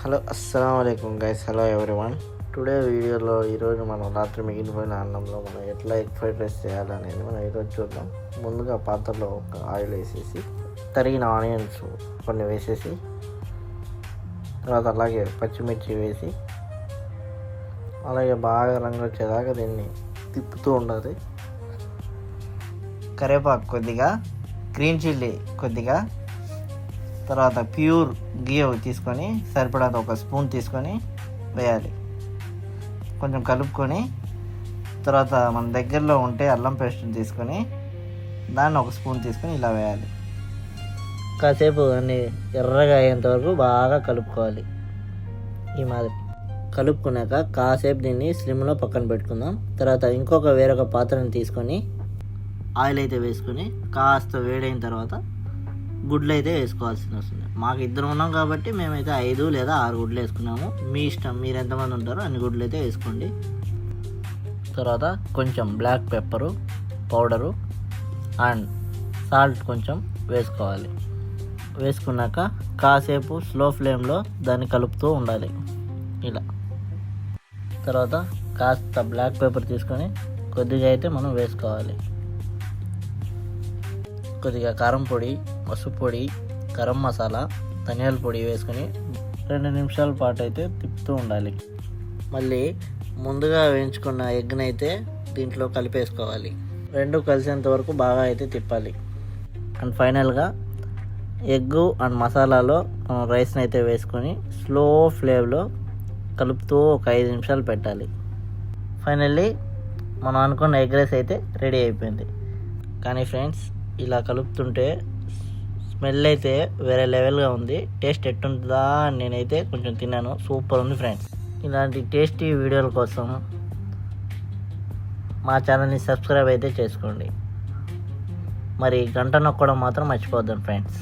Hello అస్సలాముఅలైకుం guys. Hello everyone. Today వీడియోలో ఈరోజు మనం రాత్రి మిగిలిపోయిన అన్నంలో మనం ఎట్లా ఎగ్ ఫ్రైడ్ రైస్ చేయాలనేది మనం ఈరోజు చూద్దాం. ముందుగా పాత్రలో ఒక ఆయిల్ వేసేసి తరిగిన ఆనియన్స్ కొన్ని వేసేసి తర్వాత అలాగే పచ్చిమిర్చి వేసి అలాగే బాగా రంగు వచ్చేదాకా దీన్ని తిప్పుతూ ఉండాలి. కరివేపాకు కొద్దిగా, గ్రీన్ చిల్లీ కొద్దిగా, తర్వాత ప్యూర్ గీ తీసుకొని సరిపడా ఒక స్పూన్ తీసుకొని వేయాలి. కొంచెం కలుపుకొని తర్వాత మన దగ్గరలో ఉంటే అల్లం పేస్ట్ తీసుకొని దాన్ని ఒక స్పూన్ తీసుకొని ఇలా వేయాలి. కాసేపు అన్నీ ఎర్రగా అయ్యేంత వరకు బాగా కలుపుకోవాలి. ఈ మాదిరి కలుపుకున్నాక కాసేపు దీన్ని స్లిమ్లో పక్కన పెట్టుకుందాం. తర్వాత వేరొక పాత్రని తీసుకొని ఆయిల్ అయితే వేసుకొని కాస్త వేడైన తర్వాత గుడ్లు అయితే వేసుకోవాల్సి వస్తుంది. మాకు ఇద్దరు ఉన్నాం కాబట్టి మేమైతే 5 లేదా 6 గుడ్లు వేసుకున్నాము. మీ ఇష్టం, మీరు ఎంతమంది ఉంటారో అన్ని గుడ్లు అయితే వేసుకోండి. తర్వాత కొంచెం black pepper powder and salt కొంచెం వేసుకోవాలి. వేసుకున్నాక కాసేపు స్లో ఫ్లేమ్లో దాన్ని కలుపుతూ ఉండాలి. ఇలా తర్వాత కాస్త బ్లాక్ పెప్పర్ తీసుకొని కొద్దిగా అయితే మనం వేసుకోవాలి. కొద్దిగా కారం పొడి, పసుపు పొడి, గరం మసాలా, ధనియాల పొడి వేసుకొని 2 నిమిషాల పాటు అయితే తిప్పుతూ ఉండాలి. మళ్ళీ ముందుగా వేయించుకున్న ఎగ్ని అయితే దీంట్లో కలిపేసుకోవాలి. 2 కలిసేంత వరకు బాగా అయితే తిప్పాలి. అండ్ ఫైనల్గా ఎగ్గు అండ్ మసాలాలో రైస్ని అయితే వేసుకొని స్లో ఫ్లేమ్లో కలుపుతూ ఒక 5 నిమిషాలు పెట్టాలి. ఫైనల్లీ మనం అనుకున్న ఎగ్ రైస్ అయితే రెడీ అయిపోయింది. కానీ ఫ్రెండ్స్, ఇలా కలుపుతుంటే స్మెల్ అయితే వేరే లెవెల్గా ఉంది. టేస్ట్ ఎట్టుంటుందా అని నేనైతే కొంచెం తిన్నాను. సూపర్ ఉంది ఫ్రెండ్స్. ఇలాంటి టేస్టీ వీడియోల కోసం మా ఛానల్ని సబ్స్క్రైబ్ అయితే చేసుకోండి. మరి గంట నొక్కడం మాత్రం మర్చిపోద్దాం ఫ్రెండ్స్.